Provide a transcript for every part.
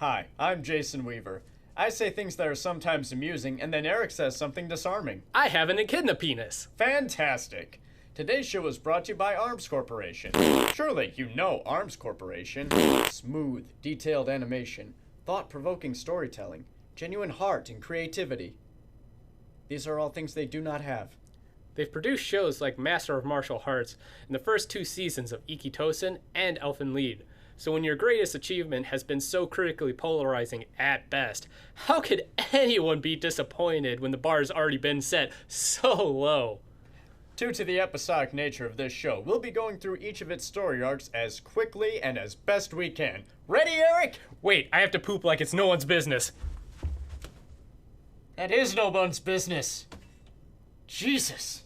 Hi, I'm Jason Weaver. I say things that are sometimes amusing, and then Eric says something disarming. I have an echidna penis. Fantastic! Today's show is brought to you by Arms Corporation. Surely you know Arms Corporation. Smooth, detailed animation, thought-provoking storytelling, genuine heart and creativity. These are all things they do not have. They've produced shows like Master of Martial Arts in the first 2 seasons of Iki Tosen and Elfen Lied. So when your greatest achievement has been so critically polarizing at best, how could anyone be disappointed when the bar has already been set so low? Due to the episodic nature of this show, we'll be going through each of its story arcs as quickly and as best we can. Ready, Eric? Wait, I have to poop like it's no one's business. That is no one's business. Jesus.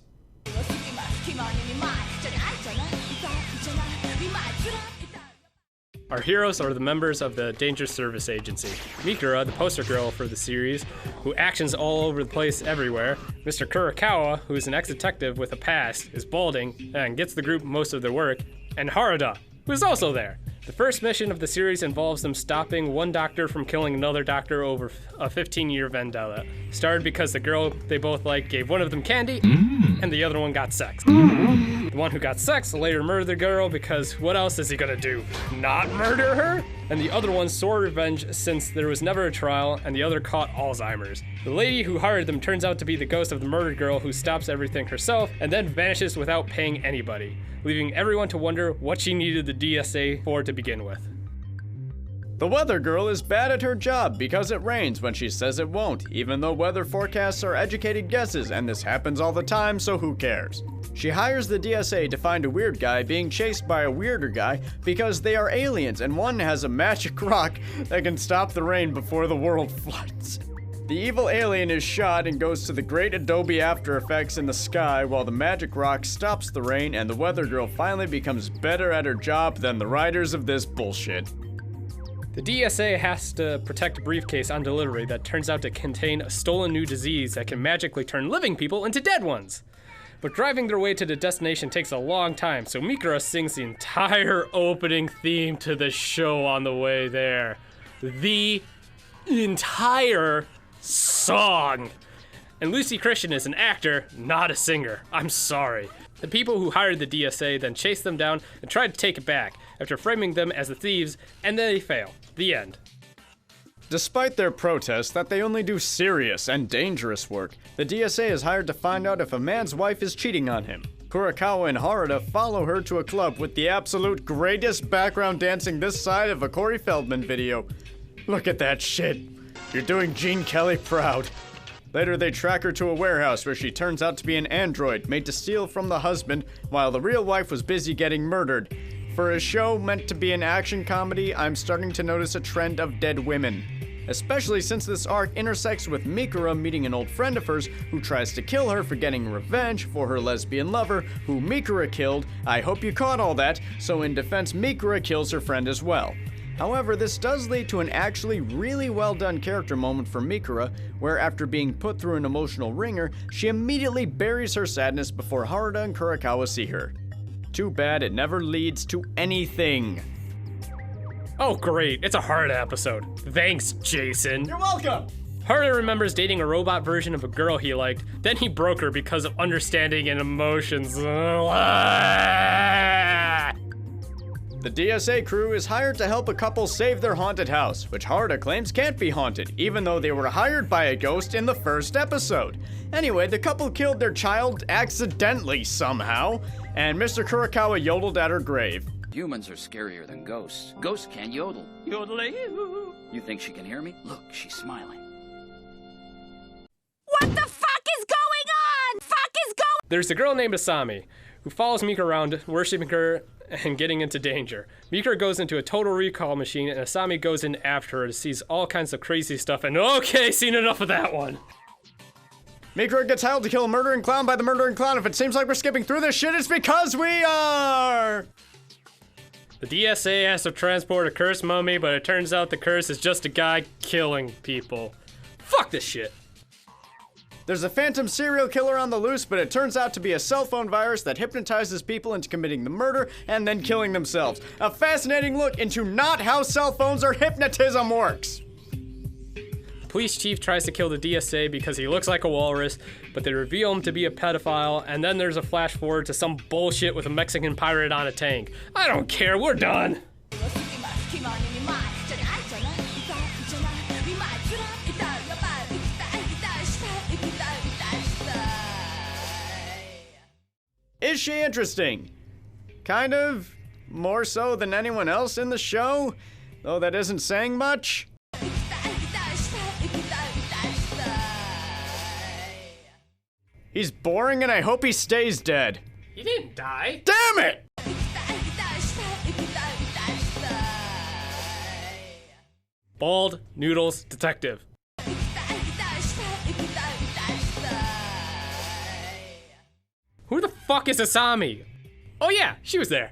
Our heroes are the members of the Danger Service Agency. Mikura, the poster girl for the series, who actions all over the place everywhere. Mr. Kurakawa, who is an ex-detective with a past, is balding and gets the group most of their work. And Harada, who is also there. The first mission of the series involves them stopping one doctor from killing another doctor over a 15-year vendetta. Started because the girl they both liked gave one of them candy, and the other one got sex. The one who got sex later murdered the girl because what else is he gonna do? Not murder her? And the other one sought revenge since there was never a trial and the other caught Alzheimer's. The lady who hired them turns out to be the ghost of the murdered girl who stops everything herself and then vanishes without paying anybody, leaving everyone to wonder what she needed the DSA for to begin with. The weather girl is bad at her job because it rains when she says it won't, even though weather forecasts are educated guesses and this happens all the time, so who cares? She hires the DSA to find a weird guy being chased by a weirder guy because they are aliens and one has a magic rock that can stop the rain before the world floods. The evil alien is shot and goes to the great Adobe After Effects in the sky while the magic rock stops the rain and the weather girl finally becomes better at her job than the writers of this bullshit. The DSA has to protect a briefcase on delivery that turns out to contain a stolen new disease that can magically turn living people into dead ones. But driving their way to the destination takes a long time, so Mikura sings the entire opening theme to the show on the way there. The entire song. And Lucy Christian is an actor, not a singer. I'm sorry. The people who hired the DSA then chase them down and try to take it back after framing them as the thieves, and then they fail. The end. Despite their protest that they only do serious and dangerous work, the DSA is hired to find out if a man's wife is cheating on him. Kurakawa and Harada follow her to a club with the absolute greatest background dancing this side of a Corey Feldman video. Look at that shit. You're doing Gene Kelly proud. Later, they track her to a warehouse where she turns out to be an android made to steal from the husband while the real wife was busy getting murdered. For a show meant to be an action comedy, I'm starting to notice a trend of dead women. Especially since this arc intersects with Mikura meeting an old friend of hers who tries to kill her for getting revenge for her lesbian lover, who Mikura killed. I hope you caught all that, so in defense, Mikura kills her friend as well. However, this does lead to an actually really well done character moment for Mikura, where after being put through an emotional ringer, she immediately buries her sadness before Harada and Kurakawa see her. Too bad it never leads to anything. Oh great, it's a Harada episode. Thanks, Jason. You're welcome! Harada remembers dating a robot version of a girl he liked, then he broke her because of understanding and emotions. The DSA crew is hired to help a couple save their haunted house, which Harada claims can't be haunted, even though they were hired by a ghost in the first episode. Anyway, the couple killed their child accidentally somehow, and Mr. Kurakawa yodeled at her grave. Humans are scarier than ghosts. Ghosts can't yodel. Yodeling. You think she can hear me? Look, she's smiling. What the fuck is going on? There's a girl named Asami, who follows Mika around, worshipping her and getting into danger. Mika goes into a total recall machine, and Asami goes in after her to see all kinds of crazy stuff, and okay, seen enough of that one. Mikura gets hired to kill a murdering clown by the murdering clown. If it seems like we're skipping through this shit, it's because we are! The DSA has to transport a cursed mummy, but it turns out the curse is just a guy killing people. Fuck this shit. There's a phantom serial killer on the loose, but it turns out to be a cell phone virus that hypnotizes people into committing the murder and then killing themselves. A fascinating look into not how cell phones or hypnotism works. Police chief tries to kill the DSA because he looks like a walrus, but they reveal him to be a pedophile, and then there's a flash forward to some bullshit with a Mexican pirate on a tank. I don't care, we're done. Is she interesting? Kind of. More so than anyone else in the show, though that isn't saying much. He's boring and I hope he stays dead. He didn't die. Damn it! Bald Noodles Detective. Who the fuck is Asami? Oh yeah, she was there.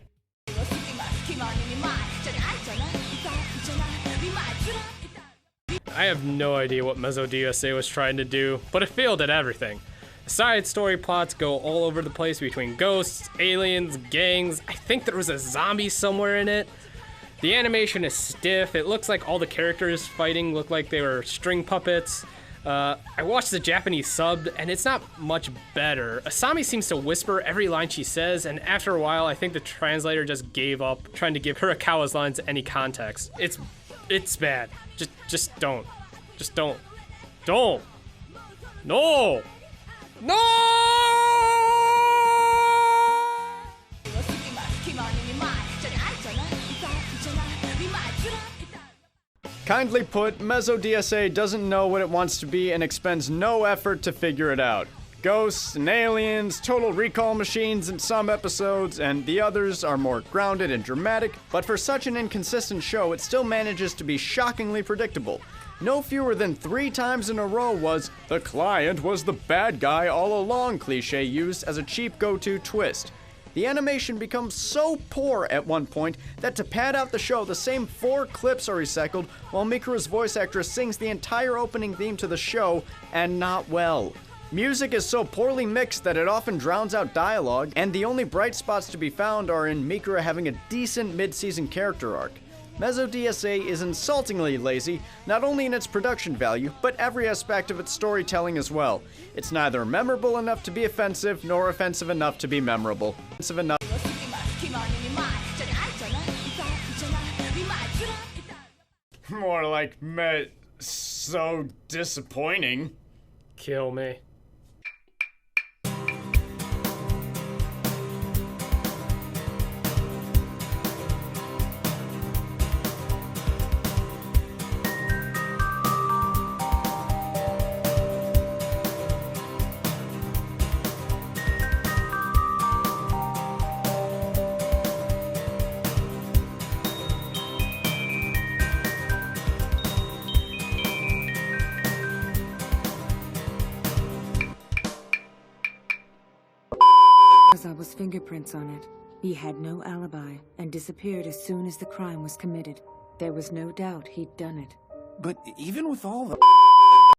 I have no idea what Mezzo DSA was trying to do, but it failed at everything. Side story plots go all over the place between ghosts, aliens, gangs. I think there was a zombie somewhere in it. The animation is stiff. It looks like all the characters fighting look like they were string puppets. I watched the Japanese sub, and it's not much better. Asami seems to whisper every line she says, and after a while, I think the translator just gave up trying to give Hirakawa's lines any context. It's bad. Just don't. Just don't. Don't. No! No! Kindly put, Mezzo DSA doesn't know what it wants to be and expends no effort to figure it out. Ghosts and aliens, total recall machines in some episodes, and the others are more grounded and dramatic, but for such an inconsistent show, it still manages to be shockingly predictable. No fewer than 3 times in a row was "the client was the bad guy all along" cliche used as a cheap go-to twist. The animation becomes so poor at one point that to pad out the show, the same 4 clips are recycled while Mikura's voice actress sings the entire opening theme to the show, and not well. Music is so poorly mixed that it often drowns out dialogue, and the only bright spots to be found are in Mikura having a decent mid-season character arc. Mezzo DSA is insultingly lazy, not only in its production value, but every aspect of its storytelling as well. It's neither memorable enough to be offensive, nor offensive enough to be memorable. More like so disappointing. Kill me. Zawa's fingerprints on it. He had no alibi and disappeared as soon as the crime was committed. There was no doubt he'd done it. But even with all the